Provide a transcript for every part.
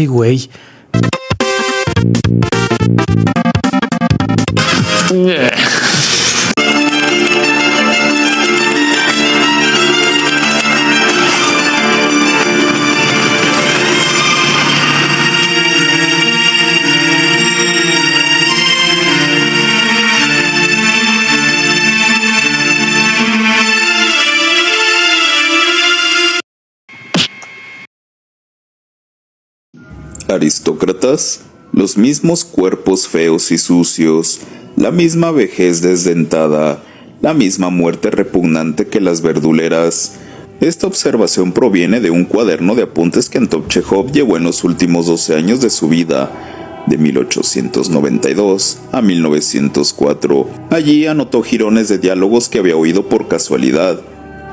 Ay, güey. Aristócratas, los mismos cuerpos feos y sucios, la misma vejez desdentada, la misma muerte repugnante que las verduleras. Esta observación proviene de un cuaderno de apuntes que Anton Chejov llevó en los últimos 12 años de su vida, de 1892 a 1904. Allí anotó jirones de diálogos que había oído por casualidad,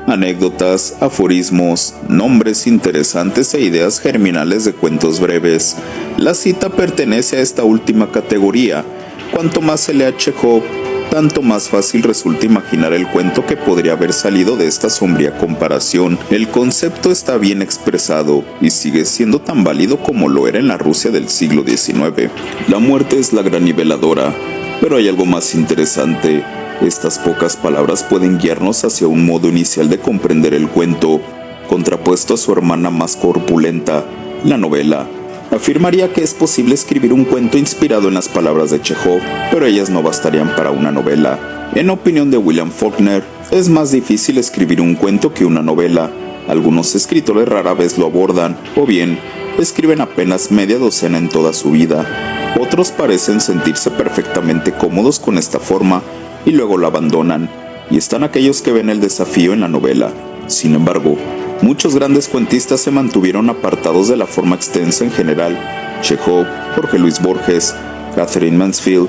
anécdotas, aforismos, nombres interesantes e ideas germinales de cuentos breves. La cita pertenece a esta última categoría. Cuanto más se lee a Chejov, tanto más fácil resulta imaginar el cuento que podría haber salido de esta sombría comparación. El concepto está bien expresado y sigue siendo tan válido como lo era en la Rusia del siglo XIX. La muerte es la gran niveladora, pero hay algo más interesante. Estas pocas palabras pueden guiarnos hacia un modo inicial de comprender el cuento, contrapuesto a su hermana más corpulenta, la novela. Afirmaría que es posible escribir un cuento inspirado en las palabras de Chejov, pero ellas no bastarían para una novela. En opinión de William Faulkner, es más difícil escribir un cuento que una novela. Algunos escritores rara vez lo abordan, o bien, escriben apenas media docena en toda su vida. Otros parecen sentirse perfectamente cómodos con esta forma, y luego la abandonan, y están aquellos que ven el desafío en la novela. Sin embargo, muchos grandes cuentistas se mantuvieron apartados de la forma extensa en general. Chejov, Jorge Luis Borges, Catherine Mansfield,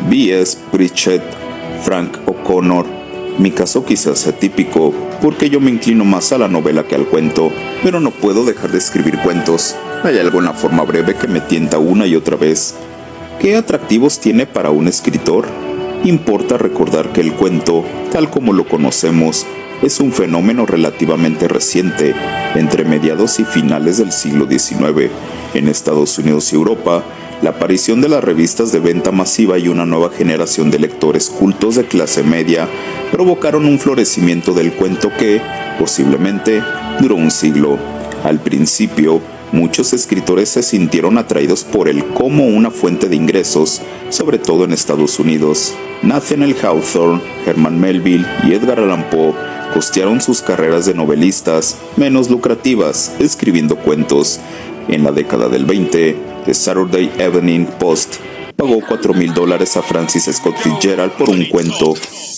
B.S. Pritchett, Frank O'Connor. Mi caso quizás sea típico, porque yo me inclino más a la novela que al cuento, pero no puedo dejar de escribir cuentos. Hay algo en la forma breve que me tienta una y otra vez. ¿Qué atractivos tiene para un escritor? Importa recordar que el cuento, tal como lo conocemos, es un fenómeno relativamente reciente, entre mediados y finales del siglo XIX. En Estados Unidos y Europa, la aparición de las revistas de venta masiva y una nueva generación de lectores cultos de clase media provocaron un florecimiento del cuento que, posiblemente, duró un siglo. Al principio, muchos escritores se sintieron atraídos por él como una fuente de ingresos, sobre todo en Estados Unidos. Nathaniel Hawthorne, Herman Melville y Edgar Allan Poe costearon sus carreras de novelistas menos lucrativas escribiendo cuentos. En la década del 20, The Saturday Evening Post pagó $4,000 a Francis Scott Fitzgerald por un cuento,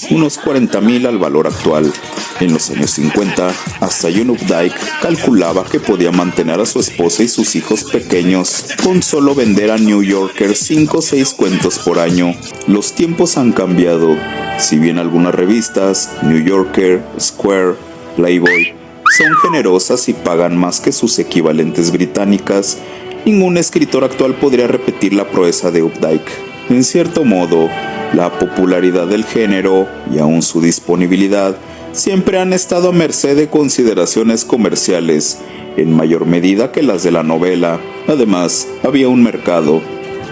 unos $40,000 al valor actual. En los años 50, hasta John Updike calculaba que podía mantener a su esposa y sus hijos pequeños con solo vender a New Yorker 5 o 6 cuentos por año. Los tiempos han cambiado. Si bien algunas revistas, New Yorker, Square, Playboy, son generosas y pagan más que sus equivalentes británicas, ningún escritor actual podría repetir la proeza de Updike. En cierto modo, la popularidad del género y aún su disponibilidad siempre han estado a merced de consideraciones comerciales, en mayor medida que las de la novela. Además, había un mercado,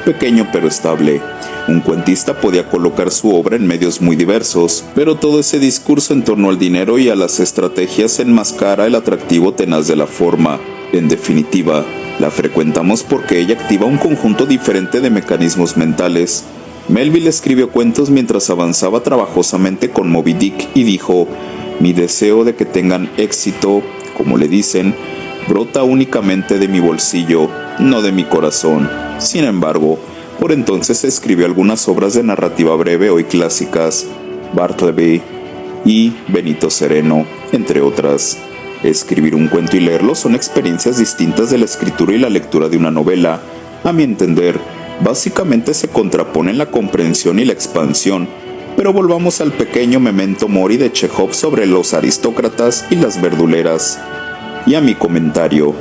pequeño pero estable. Un cuentista podía colocar su obra en medios muy diversos, pero todo ese discurso en torno al dinero y a las estrategias enmascara el atractivo tenaz de la forma. En definitiva, la frecuentamos porque ella activa un conjunto diferente de mecanismos mentales. Melville escribió cuentos mientras avanzaba trabajosamente con Moby Dick y dijo: «Mi deseo de que tengan éxito, como le dicen, brota únicamente de mi bolsillo, no de mi corazón». Sin embargo, por entonces escribió algunas obras de narrativa breve hoy clásicas, Bartleby y Benito Cereno, entre otras. Escribir un cuento y leerlo son experiencias distintas de la escritura y la lectura de una novela. A mi entender, básicamente se contraponen la comprensión y la expansión, pero volvamos al pequeño memento mori de Chejov sobre los aristócratas y las verduleras. Y a mi comentario,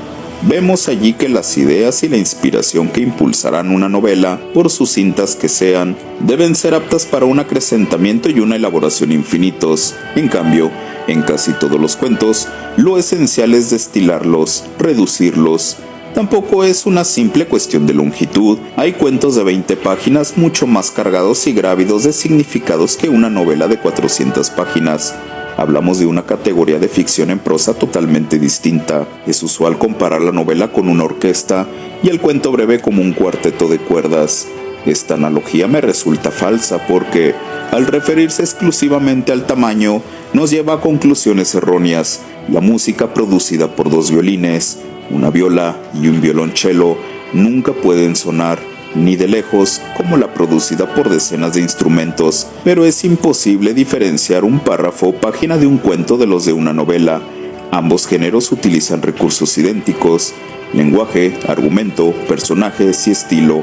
vemos allí que las ideas y la inspiración que impulsarán una novela, por sucintas que sean, deben ser aptas para un acrecentamiento y una elaboración infinitos. En cambio, en casi todos los cuentos, lo esencial es destilarlos, reducirlos, Tampoco es una simple cuestión de longitud. Hay cuentos de 20 páginas mucho más cargados y grávidos de significados que una novela de 400 páginas. Hablamos de una categoría de ficción en prosa totalmente distinta. Es usual comparar la novela con una orquesta y el cuento breve como un cuarteto de cuerdas. Esta analogía me resulta falsa porque, al referirse exclusivamente al tamaño, nos lleva a conclusiones erróneas. La música producida por 2 violines, una viola y un violonchelo nunca pueden sonar ni de lejos como la producida por decenas de instrumentos, pero es imposible diferenciar un párrafo o página de un cuento de los de una novela. Ambos géneros utilizan recursos idénticos: lenguaje, argumento, personajes y estilo.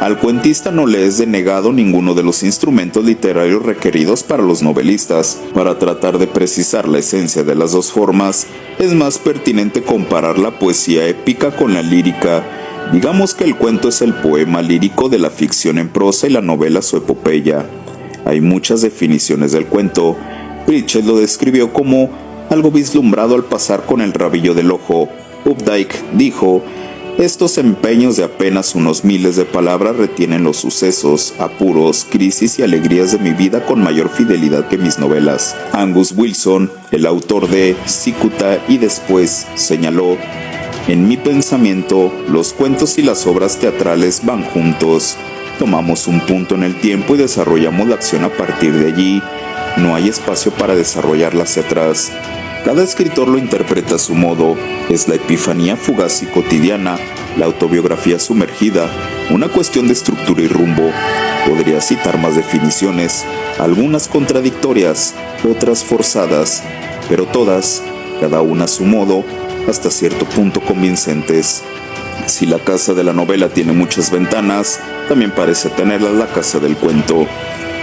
Al cuentista no le es denegado ninguno de los instrumentos literarios requeridos para los novelistas. Para tratar de precisar la esencia de las dos formas, es más pertinente comparar la poesía épica con la lírica. Digamos que el cuento es el poema lírico de la ficción en prosa y la novela su epopeya. Hay muchas definiciones del cuento. Pritchett lo describió como algo vislumbrado al pasar con el rabillo del ojo. Updike dijo: estos empeños de apenas unos miles de palabras retienen los sucesos, apuros, crisis y alegrías de mi vida con mayor fidelidad que mis novelas. Angus Wilson, el autor de Cicuta y después, señaló: en mi pensamiento, los cuentos y las obras teatrales van juntos. Tomamos un punto en el tiempo y desarrollamos la acción a partir de allí. No hay espacio para desarrollarla hacia atrás. Cada escritor lo interpreta a su modo. Es la epifanía fugaz y cotidiana, la autobiografía sumergida, una cuestión de estructura y rumbo. Podría citar más definiciones, algunas contradictorias, otras forzadas, pero todas, cada una a su modo, hasta cierto punto convincentes. Si la casa de la novela tiene muchas ventanas, también parece tenerlas la casa del cuento.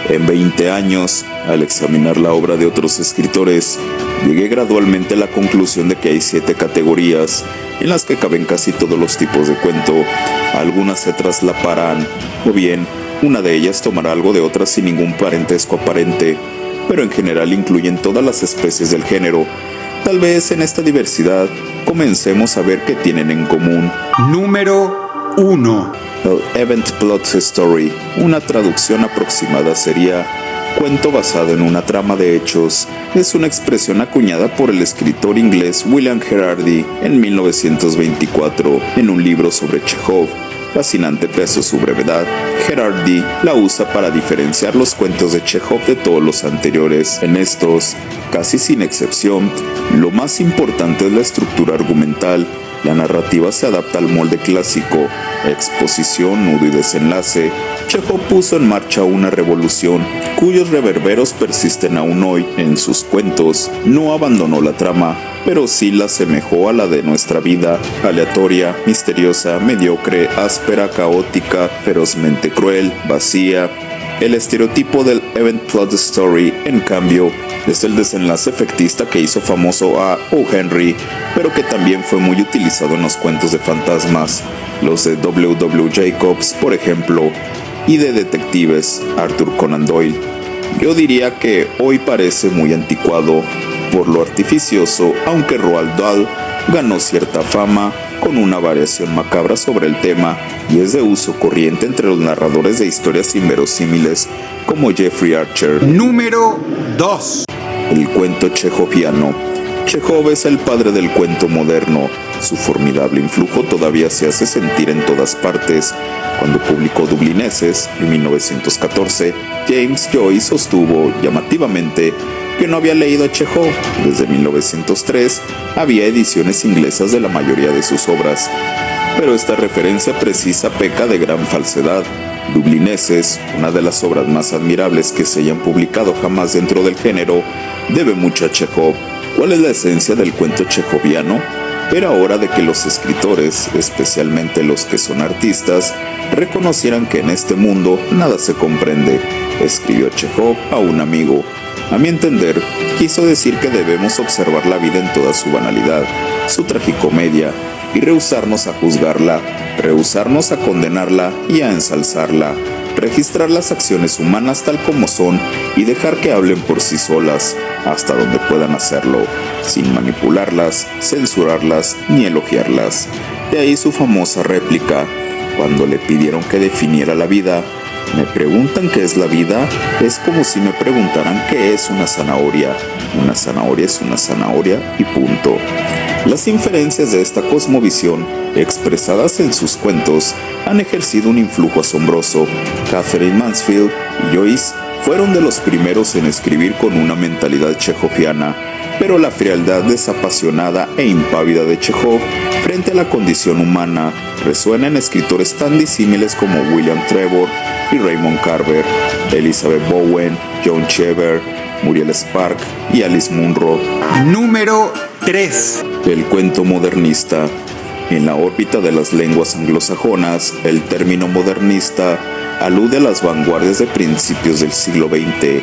En 20 años, al examinar la obra de otros escritores, llegué gradualmente a la conclusión de que hay 7 categorías en las que caben casi todos los tipos de cuento. Algunas se traslaparán, o bien, una de ellas tomará algo de otra sin ningún parentesco aparente, pero en general incluyen todas las especies del género. Tal vez en esta diversidad comencemos a ver qué tienen en común. Número 1. El Event Plot Story. Una traducción aproximada sería cuento basado en una trama de hechos. Es una expresión acuñada por el escritor inglés William Herardi en 1924 en un libro sobre Chekhov. Fascinante pese a su brevedad, Herardi la usa para diferenciar los cuentos de Chekhov de todos los anteriores. En estos, casi sin excepción, lo más importante es la estructura argumental. La narrativa se adapta al molde clásico: exposición, nudo y desenlace. Chekhov puso en marcha una revolución cuyos reverberos persisten aún hoy. En sus cuentos no abandonó la trama, pero sí la asemejó a la de nuestra vida: aleatoria, misteriosa, mediocre, áspera, caótica, ferozmente cruel, vacía. El estereotipo del Event Plot Story, en cambio, es el desenlace efectista que hizo famoso a O. Henry, pero que también fue muy utilizado en los cuentos de fantasmas, los de W. W. Jacobs, por ejemplo, y de detectives, Arthur Conan Doyle. Yo diría que hoy parece muy anticuado por lo artificioso, aunque Roald Dahl ganó cierta fama con una variación macabra sobre el tema y es de uso corriente entre los narradores de historias inverosímiles como Jeffrey Archer. Número 2. El cuento chejoviano. Chekhov es el padre del cuento moderno. Su formidable influjo todavía se hace sentir en todas partes. Cuando publicó Dublineses en 1914, James Joyce sostuvo llamativamente que no había leído a Chekhov. Desde 1903 había ediciones inglesas de la mayoría de sus obras, pero esta referencia precisa peca de gran falsedad. Dublineses, una de las obras más admirables que se hayan publicado jamás dentro del género, debe mucho a Chekhov. ¿Cuál es la esencia del cuento chejoviano? Era hora de que los escritores, especialmente los que son artistas, reconocieran que en este mundo nada se comprende, escribió Chekhov a un amigo. A mi entender, quiso decir que debemos observar la vida en toda su banalidad, su tragicomedia, y rehusarnos a juzgarla, rehusarnos a condenarla y a ensalzarla, registrar las acciones humanas tal como son y dejar que hablen por sí solas, hasta donde puedan hacerlo, sin manipularlas, censurarlas ni elogiarlas. De ahí su famosa réplica, cuando le pidieron que definiera la vida. Me preguntan qué es la vida, es como si me preguntaran qué es una zanahoria. Una zanahoria es una zanahoria y punto. Las inferencias de esta cosmovisión, expresadas en sus cuentos, han ejercido un influjo asombroso. Katherine Mansfield y Joyce fueron de los primeros en escribir con una mentalidad chejoviana, pero la frialdad desapasionada e impávida de Chekhov frente a la condición humana resuena en escritores tan disímiles como William Trevor y Raymond Carver, Elizabeth Bowen, John Cheever, Muriel Spark y Alice Munro. Número 3. El cuento modernista. En la órbita de las lenguas anglosajonas, el término modernista alude a las vanguardias de principios del siglo XX.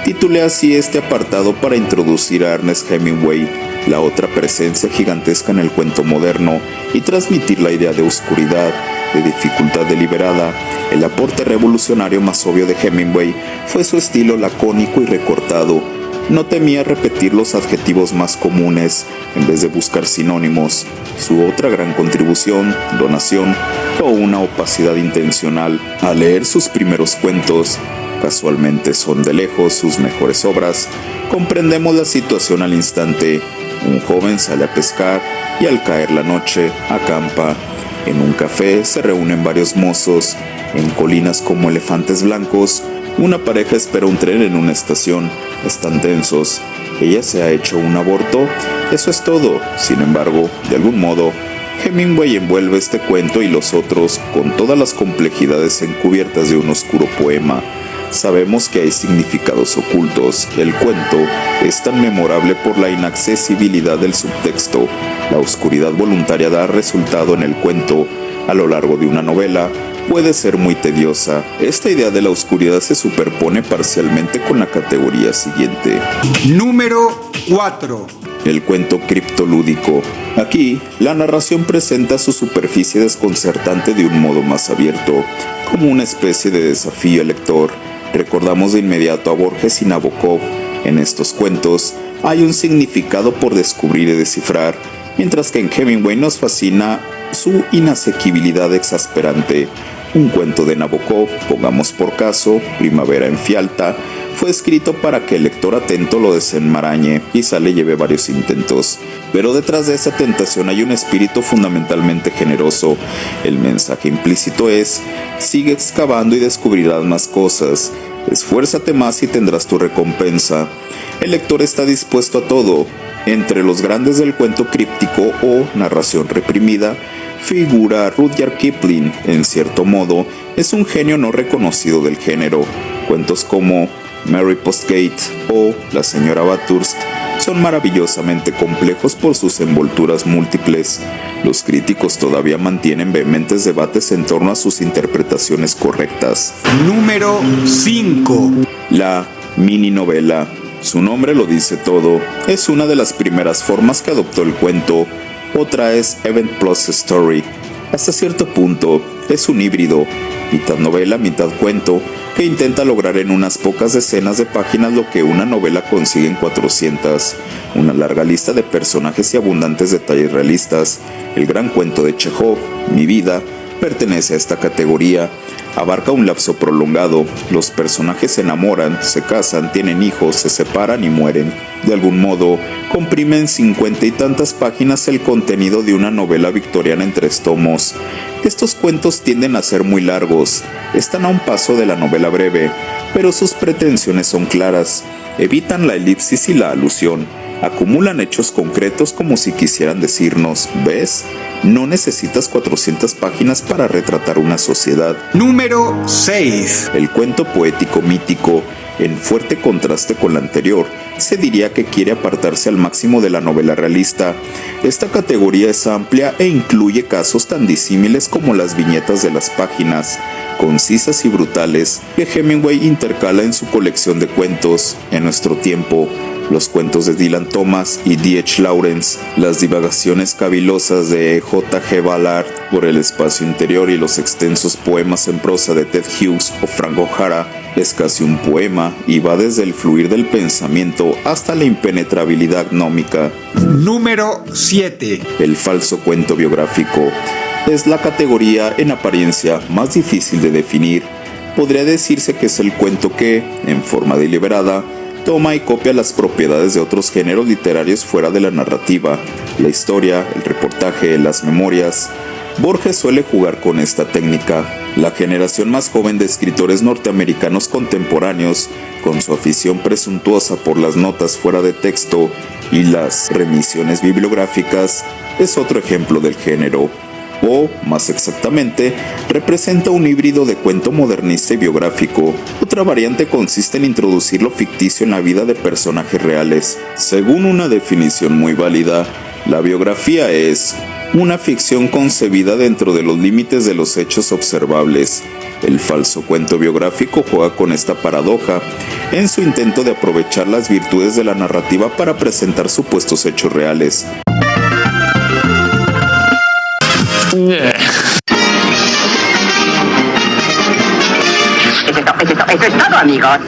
Titulé así este apartado para introducir a Ernest Hemingway, la otra presencia gigantesca en el cuento moderno, y transmitir la idea de oscuridad, de dificultad deliberada. El aporte revolucionario más obvio de Hemingway fue su estilo lacónico y recortado. No temía repetir los adjetivos más comunes en vez de buscar sinónimos. Su otra gran contribución, Donación, fue una opacidad intencional. Al leer sus primeros cuentos, casualmente son de lejos sus mejores obras, comprendemos la situación al instante. Un joven sale a pescar y al caer la noche acampa. En un café se reúnen varios mozos. En colinas como elefantes blancos, una pareja espera un tren en una estación. Están tensos. Ella se ha hecho un aborto. Eso es todo. Sin embargo, de algún modo, Hemingway envuelve este cuento y los otros con todas las complejidades encubiertas de un oscuro poema. Sabemos que hay significados ocultos. El cuento es tan memorable por la inaccesibilidad del subtexto. La oscuridad voluntaria da resultado en el cuento. A lo largo de una novela puede ser muy tediosa. Esta idea de la oscuridad se superpone parcialmente con la categoría siguiente. Número 4. El cuento criptolúdico. Aquí, la narración presenta su superficie desconcertante de un modo más abierto, como una especie de desafío al lector. Recordamos de inmediato a Borges y Nabokov. En estos cuentos hay un significado por descubrir y descifrar, mientras que en Hemingway nos fascina su inasequibilidad exasperante. Un cuento de Nabokov, pongamos por caso, Primavera en Fialta, fue escrito para que el lector atento lo desenmarañe, quizá le lleve varios intentos. Pero detrás de esa tentación hay un espíritu fundamentalmente generoso. El mensaje implícito es: sigue excavando y descubrirás más cosas. Esfuérzate más y tendrás tu recompensa. El lector está dispuesto a todo. Entre los grandes del cuento críptico o narración reprimida, figura Rudyard Kipling. En cierto modo, es un genio no reconocido del género. Cuentos como Mary Postgate o La señora Bathurst son maravillosamente complejos por sus envolturas múltiples. Los críticos todavía mantienen vehementes debates en torno a sus interpretaciones correctas. Número 5. La mini novela. Su nombre lo dice todo. Es una de las primeras formas que adoptó el cuento. Otra es Event Plus Story. Hasta cierto punto, es un híbrido, mitad novela, mitad cuento, que intenta lograr en unas pocas decenas de páginas lo que una novela consigue en 400. Una larga lista de personajes y abundantes detalles realistas. El gran cuento de Chekhov, Mi vida, pertenece a esta categoría. Abarca un lapso prolongado. Los personajes se enamoran, se casan, tienen hijos, se separan y mueren. De algún modo, comprime en 50 y tantas páginas el contenido de una novela victoriana en 3 tomos. Estos cuentos tienden a ser muy largos. Están a un paso de la novela breve, pero sus pretensiones son claras. Evitan la elipsis y la alusión. Acumulan hechos concretos como si quisieran decirnos: ¿ves? No necesitas 400 páginas para retratar una sociedad. Número 6. El cuento poético mítico, en fuerte contraste con la anterior, se diría que quiere apartarse al máximo de la novela realista. Esta categoría es amplia e incluye casos tan disímiles como las viñetas de las páginas, concisas y brutales, que Hemingway intercala en su colección de cuentos. En nuestro tiempo, los cuentos de Dylan Thomas y D.H. Lawrence, las divagaciones cavilosas de J.G. Ballard Por el espacio interior y los extensos poemas en prosa de Ted Hughes o Frank O'Hara, es casi un poema y va desde el fluir del pensamiento hasta la impenetrabilidad gnómica. Número 7. El falso cuento biográfico es la categoría en apariencia más difícil de definir. Podría decirse que es el cuento que, en forma deliberada, toma y copia las propiedades de otros géneros literarios fuera de la narrativa, la historia, el reportaje, las memorias. Borges suele jugar con esta técnica. La generación más joven de escritores norteamericanos contemporáneos, con su afición presuntuosa por las notas fuera de texto y las remisiones bibliográficas, es otro ejemplo del género. O, más exactamente, representa un híbrido de cuento modernista y biográfico. Otra variante consiste en introducir lo ficticio en la vida de personajes reales. Según una definición muy válida, la biografía es una ficción concebida dentro de los límites de los hechos observables. El falso cuento biográfico juega con esta paradoja en su intento de aprovechar las virtudes de la narrativa para presentar supuestos hechos reales. Eso es todo, amigos.